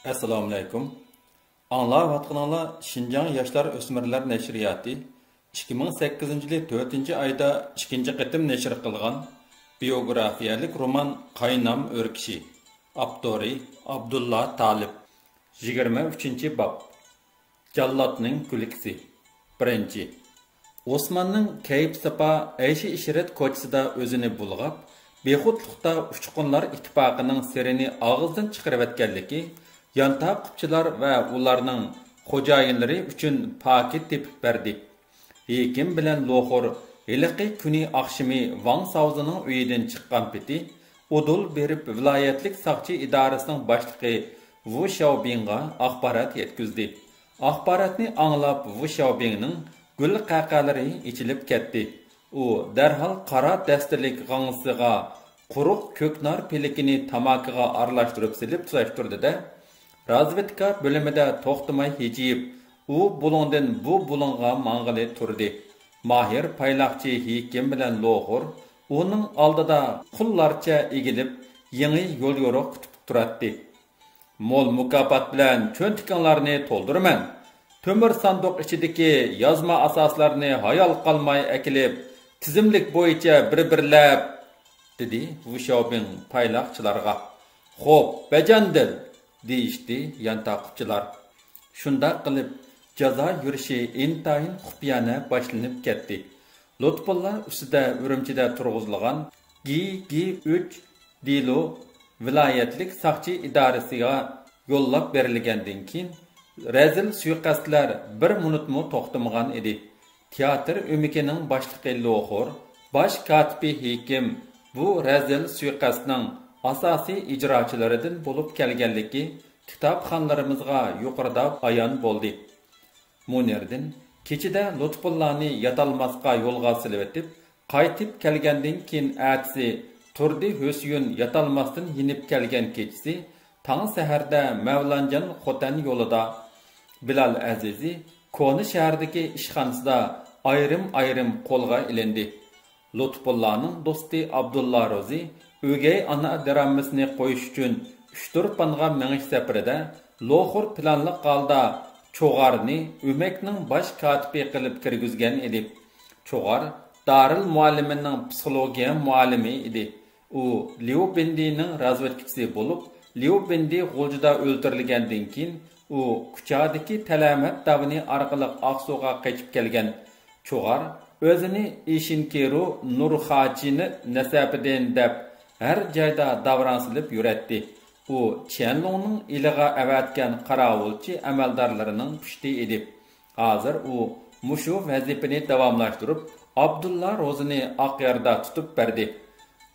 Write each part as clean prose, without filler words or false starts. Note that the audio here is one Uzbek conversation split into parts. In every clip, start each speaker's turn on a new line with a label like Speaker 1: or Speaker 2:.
Speaker 1: Assalomu alaykum. Anglayotganinglar Şinjan Yoshlar O'smirlar nashriyati 2008-yil 4-oyda 2-qitim nashr qilgan biografiyalik roman Qaynam o'rkishi. Avtori Abdulla Talib. 23-bob. Jallatning kuliksi. 1. Osmanning kayib sapa ayshi ishrat ko'chasida o'zini bulg'ab, bexudlikda uchqunlar ittifoqining sirini og'izdan chiqarayotganligi yantaqibchilar va ularning xo'jayinlari uchun paket tepib berdi. Hekim bilan Loxor iliqi kuni oqshimi Wang Saozining uyidan chiqqan peti udul berib viloyatlik saqchi idorasining boshlig'i Wu Xiaobingga axborot yetkazdi. Axborotni anglab Wu Xiaobingning gul qaqalari ichilib ketdi. U darhol qora dasturlik g'angsiga quruq ko'knar pelikini tamakiga aralashtirib silib tutashtirdi-da, razvedka bo'limida to'xtamay hijib, u bulondan bu bulonga mang'ili turdi. Mahir payloqchi Hekim bilan Loxor uning oldida qullarcha egilib, yangi yo'l yo'riq kutib turadi. Mol mukofot bilan cho'ntikanlarni to'ldiraman. Tömür sanduq ichidagi yozma asoslarni hayol qolmay akilib, tizimlik bo'yicha bir-birlab dedi Wu Xiaobing payloqchilarga. Xo'p, bajandil deyishdi yantaqibchilar. Shunda qilib jazo yurishi intayin xufiyana boshlanib ketdi. Lutfulla ustida Urumchida turg'izilgan G3 dilo viloyatlik saqchi idorasiga yo'llab berilgandan keyin razil suiqasdlar bir minutmi to'xtamagan edi. Teatr o'mikining boshlig'i Loxor, bosh katibi Hekim bu razil suiqasdning asosiy ijrochilaridan bo'lib kelganligi kitobxonlarimizga yuqorida ayon bo'ldi. Munirdan kechida Lutfullani yatolmasqa yo'lga silib qaytib kelgandan keyin atsi Turdi Hüsyun yatolmasdan yinib kelgan kechisi tong saharda Mavlanjon Xotan yo'lida Bilal Azizi Koni shahardagi ishxonasida ayrim qo'lga ilindi. Lutfullaning do'sti Abdulla Rozi o'gay ona daramasini qo'yish uchun 3-4 panga mingish safarida Loxor planli holda Cho'g'arni o'makning bosh katibi qilib kirgizgan edi. Cho'g'ar Darul muallimining psixologiya muallimi edi. U Liu Bindining razvedkachisi bo'lib, Liu Bindi G'uljida o'ldirilgandan keyin u Kuchadagi Talamat davini orqali Oqsuga qochib kelgan. Cho'g'ar o'zini Ishinkeru Nurxachini nasabidan deb har joyda davron silib yuratdi. U Qianlongning iliga avatgan qarovulchi amaldorlarining pushti edi. Hozir u mushu vazifani davomlashtirib, Abdulla Rozini Oqyarda tutib berdi.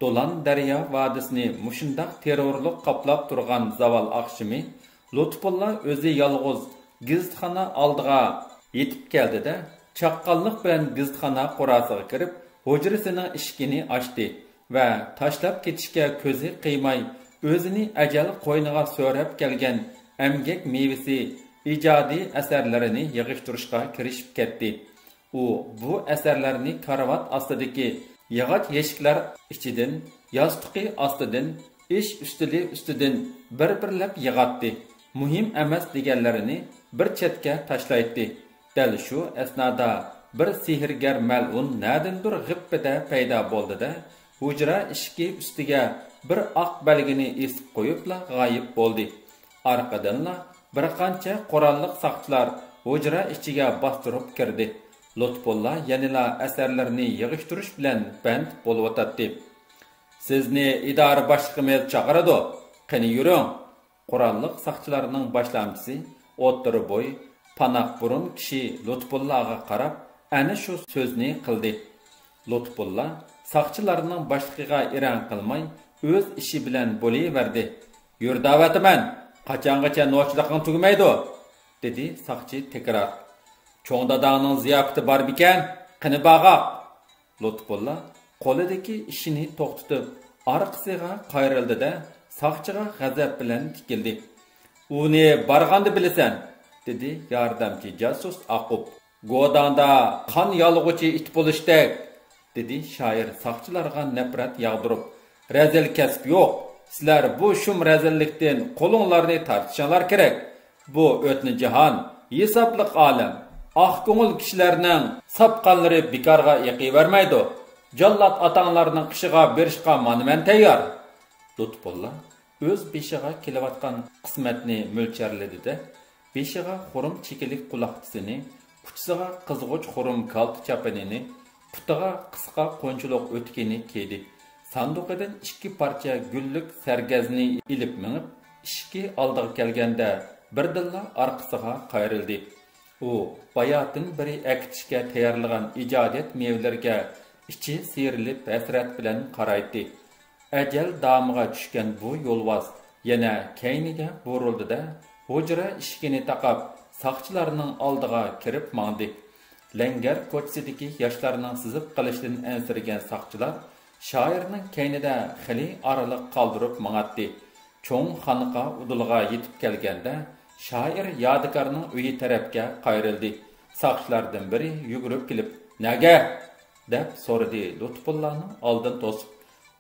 Speaker 1: Dolan daryo vodisini mushundaq terrorlik qoplab turgan zaval oqshimi Lutfulla o'zi yolg'iz gizitxona oldiga yetib keldi-da, chaqqonlik bilan gizitxona qorasiga kirib, hujrasining eshigini ochdi va tashlab ketishga ko'zi qiymay o'zini ajal qo'yniga so'rab kelgan amgak mevasi ijodiy asarlarini yig'ishtirishga kirishib ketdi. U bu asarlarni karavot ostidagi yog'och eshiklar ichidan, yostiqi ostidan, ish ustidan bir-birlab yig'atdi. Muhim emas deganlarini bir chetga tashlaydi. Dal shu asnoda bir sehrgar mal'un nadindir g'ippida paydo bo'ldi-da, hujra eshigi ustiga bir oq belgini esib qo'yibla g'oyib bo'ldi. Orqadanla bir qancha qurolliq saqchilar hujra ichiga bostirib kirdi. Lutfulla yanila asarlarni yig'ishtirish bilan band bo'lib o'tadi. Sizni idora boshlig'imiz chaqiradi. Qani yuring. Qurolliq saqchilarning boshlamchisi o'ttiri bo'y, panoq burun kishi Lutfullaga qarab, ana shu so'zni qildi. Lutfulla saqchilarning boshlig'iga iron qilmay, o'z ishi bilan bo'laverdi. "Yur da'vatiman, qachongacha nochliqing tugamaydi?" dedi saqchi takror. "Cho'ng dadangning ziyofati bor ekan, qani bag'oq." Lutfulla qo'lidagi ishini to'xtatib, orqasiga qayrildi-da, saqchiga g'azab bilan tikildi. "Uni borganda bilasan," dedi yordamchi jasus Aqub. "Godanda qon yolg'uchi it bo'lishdek," dedi shoir saqchilarga nafrat yog'dirib. "Razil kasb yo'q, sizlar bu şum rezillikten qo'linglarni tartishinglar kerak. Bu o'tni jahon, hisobliq olam. Aq ko'ngil kishilarning sapqanlari bekorga yiqivermaydi. Jallot atanglarning qishiga berishga men tayyor. Lutfulla o'z beshiga kelayotgan qismatni mo'lcharladida, beshiga xurum chekilik quloqchisini, kuchisiga qizg'uch xurum kalti chapanini, putiga qisqa qo'nchiloq o'tkini kiydi. Sanduqidan 2 parcha gullik sargazni ilib minib, ishki oldiga kelganda birdilla orqasiga qayrildi. U bayotin biri akitishga tayyorlagan ijodiyat mevlarga ichi siyrilib hasrat bilan qaraydi. Ajal damiga tushgan bu yo'lvoz yana kayniga burildi-da, hujra ishkini taqab saqchilarning oldiga kirib mangdi. Langar ko'chasidagi yoshlarning sizib qilishdan ansirgan saqchilar shoirning kaynida xili oraliq qoldirib mang'atdi. Cho'ng xonqa udulga yetib kelganda shoir yodikarning uyi tarafga qayrildi. Saqchilardan biri yugurib kelib, "Naga?" deb so'radi. Lutfullani oldin to'sib,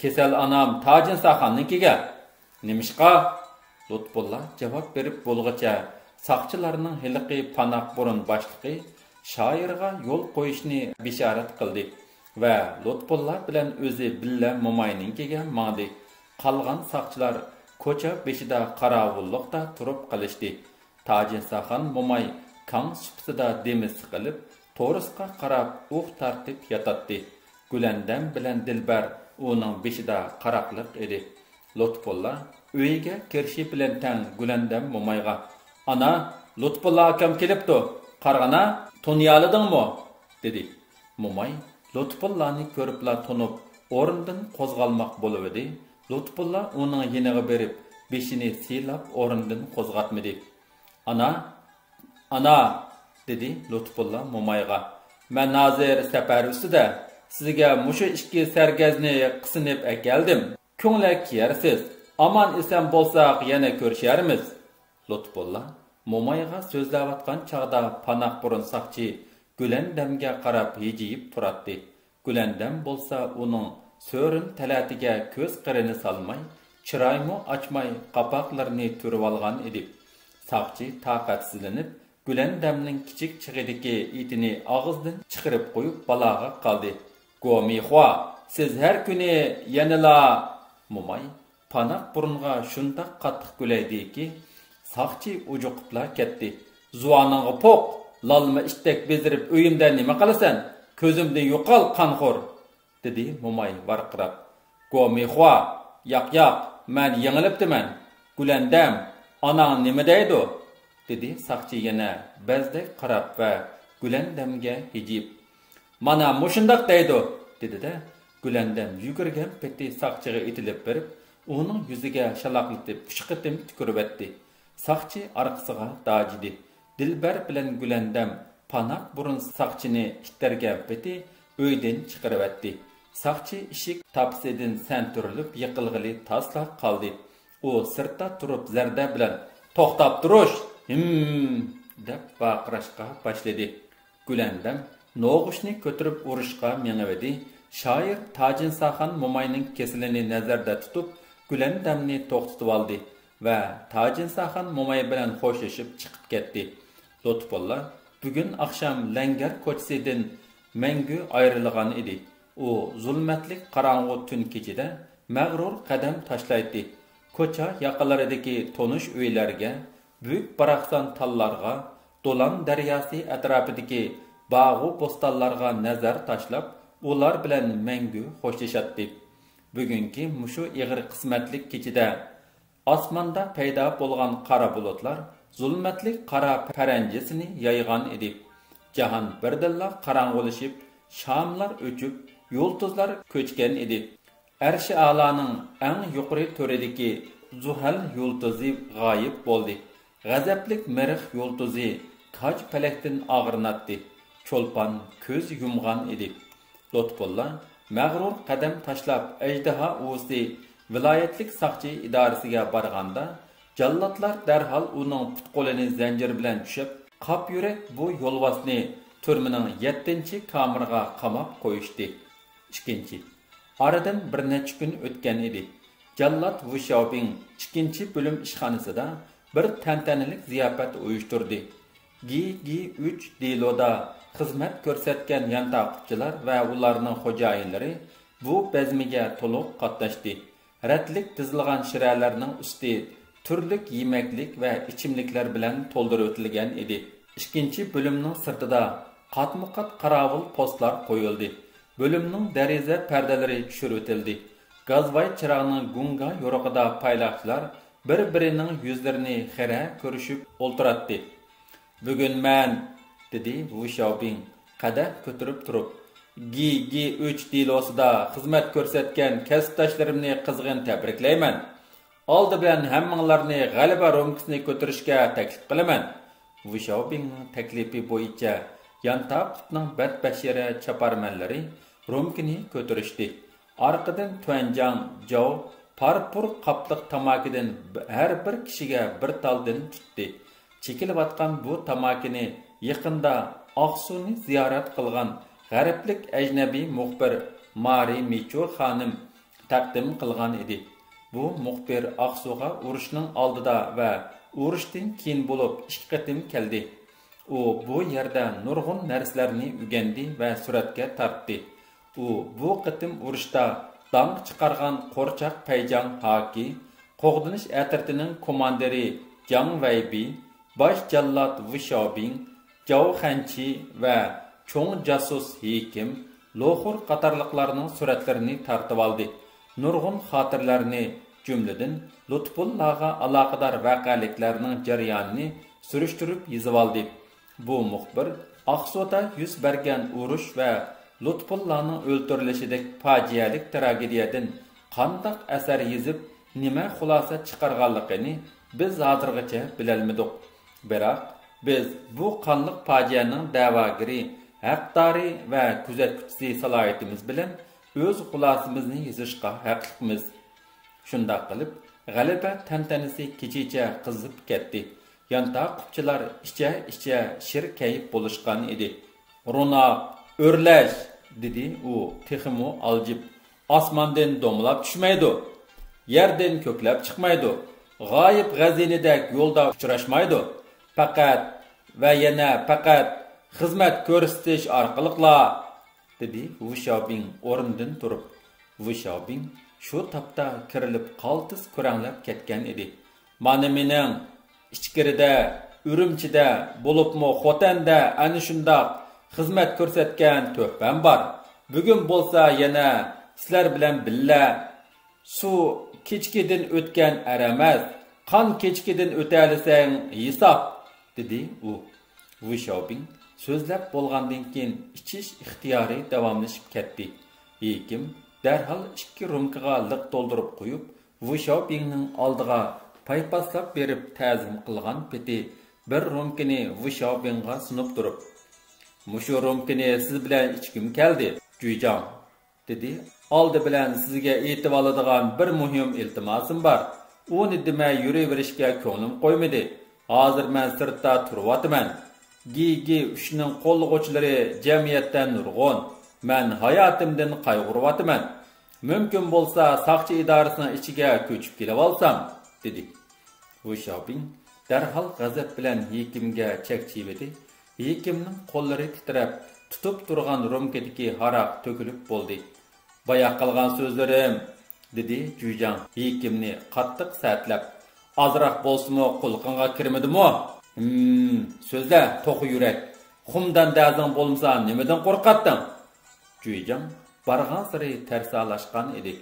Speaker 1: "Kesal anam Tojin Saxonnikiga." "Nimishqa?" Lutfulla javob berib bo'lg'icha saqchilarning hiliqi panoq burun boshlig'i shoirga yo'l qo'yishni bishorat qildi va Lutfulla bilan o'zi billa Momayninkiga mangdi. Qolgan saqchilar ko'cha beshida qarovulliqda turib qilishdi. Tojin Saxon Momay kang supsida demi siqilib, to'risqa qarab tartib yotadi. Gulandam bilan Dilbar uning beshida qaraqliq edi. Lutfulla uyiga kirishi bilan tang Gulandam Momayga, "Ana, Lutfulla akam kelibdi. Qarg'ana, toniyaladingmi?" dedi. Momay Lutfullani ko'ribla tonib, o'rnidan qo'zg'almoq bo'lib-edi. Lutfulla uning yeniga berib, beshini silab o'rnidan qo'zg'atmadi. Ana, dedi Lutfulla Momayga. "Men hozir safar ustida sizga mushu 2 sargazni qisinib akeldim. Ko'nglik kiyarsiz. Aman esan bo'lsaq yana ko'risharmiz." Lutfulla Momayga so'zlayotgan chaqda panoq burun saqchi Gulandamga qarab hijiyib turadi. Gulandam bo'lsa uning so'rin talatiga ko'z qirini solmay, chiroymi ochmay qapoqlarini turib olgan edi. Saqchi taqatsizlanib, Gulandamning kichik chig'idagi itini og'izdan chiqarib qo'yib baloga qoldi. "Gomixwa, siz har kuni yanala..." Momay panoq burunga shundoq qattiq guleydiki, saqchi ujuqibla ketdi. "Zuvaningga poq, lalma ishtek bezirib uyimda nima qilasan? Ko'zimdan yo'qol qanxo'r", dedi Momay varqirab. "Gomixwa, yoq, men yengilibdiman. Gulandam, onang nima deydi?" dedi saqchi yana bazda qarab va Gulandamga hijib. "Mana mushundoq deydi", dedi-da, Gulandam yugurgan peti saqchiga itilib berib, uning yuziga shalaqlatib 3 qitim tükürüvetdi. Saqchi orqasiga dajidi. Dilbar bilan Gulandam panoq burun saqchini ittargan peti uydan chiqarıvetdi. Saqchi ishik tapsidan santurilib yiqilg'ili tasla qoldi. U sirtda turib zarda bilan "To'xtab turish!" deb baqirishga boshladi. Gulandam no'g'ushni ko'tarib urishga mengavdi. Shoir Tojin Saxon Momayning kesilini nazarda tutib, Gulandamni to'xtatib oldi va Tojin Saxon Momay bilan xo'shlashib chiqib ketdi. Lutfulla bugun oqshom Langar ko'chasidan mangu ayrilgan edi. U zulmatlik qorong'u tun kechida mag'rur qadam tashlaydi. Ko'cha yaqinlaridagi tonish uylarga, büyük baraqsan tallarga, Dolan daryosi atrofidagi bog'u postallarga nazar tashlab, ular bilan mangu xo'shlashatdi. Bugungi mushu ig'ir qismatlik kechida osmonda paydo bo'lgan qora bulutlar zulmatlik qora paranjisini yaygan edi. Jahon birdilla qorong'ulashib, shamlar o'chib, yulduzlar ko'chgan edi. Arshi a'loning eng yuqori to'ridagi Zuhal yulduzi g'oyib bo'ldi. G'azablik mirix yulduzi toj palakdan og'rinatdi. Cho'lpon ko'z yumgan edi. Lutfulla mag'rur qadam tashlab ajdaha usi viloyatlik saqchi idorasiga borganda, jallodlar darhol uning put-qo'lini zanjir bilan tushib, qop yurak bu yo'lvosni turmaning 7-kameriga qamab qo'yishdi. 2. Aradan bir necha kun o'tgan edi. Jallat Wu Xiaobing 2. bölüm işxanasida bir tantanalik ziyafat uyushtirdi. G3 deloda xizmat ko'rsatgan yantaqchilar va ularning xo'jayinlari bu bezmiga to'liq qatnashdi. Ratlik tizilgan shiralarning usti turlik yemaklik va ichimliklar bilan to'ldirib o'tilgan edi. 2. bölümning sirtida qatma-qat qarovul postlar qo'yildi. Bölümning dariza pardalari tushirib o'tildi. Gazvay chirog'ning gunga yo'rig'ida payloqchilar bir-birining yuzlarini xira ko'rishib o'ltiratdi. "Bugun men", dedi Wu Xiaobing qadah ko'tarib turib, "G3 delosida xizmat ko'rsatgan kasbdoshlarimni qizg'in tabriklayman. Oldi bilan hammanglarni g'alaba romkasini ko'tarishga taklif qilaman." Wu Xiaobingning taklifi bo'yicha Yantaq qutning badbashara chaparmanlari romkini ko'tarishdi. Arqadan Tuanjang, Zhou, parpur qapliq tamakidan har bir kishiga bir taldan tutdi. Chekilayotgan bu tamakini yaqinda Oqsuni ziyorat qilgan g'arblik ajnabiy muxbir Mari Michur xonim taqdim qilgan edi. Bu muxbir Oqsuga urushning oldida va urushdan keyin bo'lib 2 qatim keldi. U bu yerda nurg'un narsalarni o'rgandi va suratga tortdi. U bu qatim urushda dong chiqargan qo'rchoq Payjang Haki, qo'g'dinish atritining komandiri Jiang Weibi, bosh jallod Wu Xiaobing, Zhou Hanchi va cho'ng jasus Hikim, Loxur qatorliqlarning suratlarini tortib oldi. Nurg'un xotirlarni, jumladan Lutfullahga aloqador voqealiklarning jarayonini surishtirib yozib oldi. Bu muxbir Oqsuda yuz bergan urush va Lutfullahning o'ldirilishidek fojialik tragediyadan qanday asar yozib, nima xulosa chiqarganligini biz hozirgacha bilolmadik. Biroq biz bu qonliq fojianing da'vogiri, haqdori va kuzatuvchisi salohiyatimiz bilan o'z xulosamizni yozishga haqliqmiz. Shunday qilib, g'alaba tantanasi kechicha qizib ketdi. Yantaq qupchilar icha shir kayib bo'lishgan edi. "Ro'noq, o'rlash", dedi u texmo aljib. "Osmondan domlab tushmaydi, yerdan ko'klab chiqmaydi, g'oyib g'azinidek yo'lda uchrashmaydi. Faqat va yana faqat xizmat ko'rsatish orqaliqla", dedi Wu Xiaobing o'rnidan turib. Wu Xiaobing shu tapda kirilib qaltis ko'ranglab ketgan edi. "Mana mening ichkirida, Urumchida, bo'libmi Xotanda ana shundoq xizmat ko'rsatgan to'pam bor. Bugun bo'lsa yana sizlar bilan billa suv kechkidan o'tgan aramas, qon kechkidan o'talisang hisob", dedi u. Wu Xiaobing so'zlab bo'lgandan keyin ichish ixtiyori davomlashib ketdi. Lekin darhol 2 rumkaga liq to'ldirib qo'yib, Wu Xiaobingning oldiga paypaslab berib ta'zim qilgan peti bir rumkini Wu Xiaobingga sunib turib, "Mushu rumkini siz bilan ichkim keldi, Juyjang", dedi. "Oldi bilan sizga aytib oladigan bir muhim iltimosim bor. Uni demay yuraverishga ko'nglim qo'ymadi. Hozir men sirtda turibman. G3ning qo'llag'uvchilari jamiyatdan nurg'un. Men hayotimdan qayg'uryapman. Mumkin bo'lsa soqchi idorasining ichiga ko'chib kelib olsam", dedi. Wu Xiaobing darhol g'azab bilan Hikimga chakchiydi. Hikimning qo'llari titrab, tutib turgan rumkadagi haraq to'kilib bo'ldi. "Boya qilgan so'zlarim", dedi Juyjang Hikimni qattiq sa'tlab. "Azroq bo'lsa-mu qulqinga kirmadimi? So'zla, to'qi yurak. Xumdan dazing bo'lmasa, nimadan qo'rqatding?" Juyjang bargan sari tarsalashgan edi.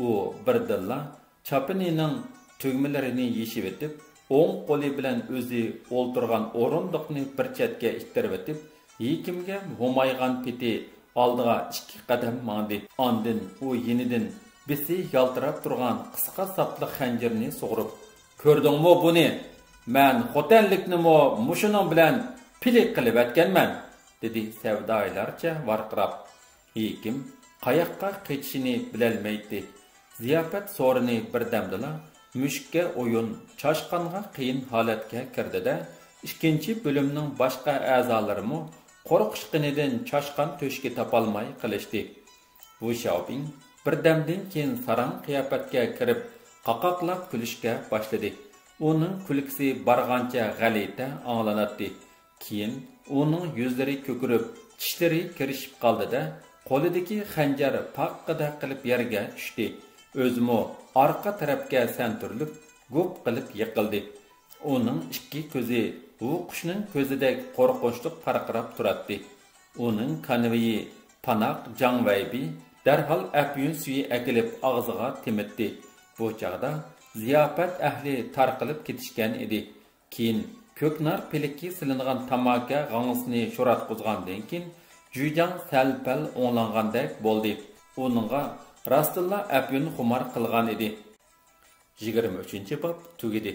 Speaker 1: U birdilla chapinining tugmalarini yeshib etib, o'ng qo'li bilan o'zi o'ltirgan o'rindiqni bir chetga ittirib etib, Hikimga mo'maygan peti oldiga 2 qadam mandi. Ondan u yenidan bisi yaltirab turgan qisqa sapli xanjarni sug'urib, "Ko'rdingmi buni? Men xotanliknimi mushuning bilan pilik qilib atganman", dedi savdoylarcha varqirab. Hikim qayoqqa ketishini bilolmaydi. Ziyofat so'rini birdamdala mushukka o'yin, chashqonga qiyin holatga kirdida, 2. bölümning boshqa a'zolarimi qo'rqishqinidan chashqon to'shki topolmay qilishdi. Wu Xiaobing birdamdan keyin sarang qiyofatga kirib, qaqaqlab kulishga boshladi. Uning kulgisi bargancha g'alita anglanatdi. Keyin uning yuzlari ko'kirib, tishlari kirishib qoldi-da, qo'lidagi xanjar paqqada qilib yerga tushdi. O'zimo orqa tarafga santurilib, gup qilib yiqildi. Uning ikki ko'zi bu qushning ko'zidek qo'rqinchli farqirab turardi. Uning kanviyi Panoq Jangvaybi darhol apyun suyi akilib og'ziga temitdi. Bu chaqda ziyofat ahli tarqilib ketishgan edi. Keyin ko'knar peliki silingan tamaka g'angsini sho'ratqizgandan keyin Jujang sal-pal o'nglangandek bo'ldi. Uningga rastilla apyun xumar qilgan edi. 23-bob tugidi.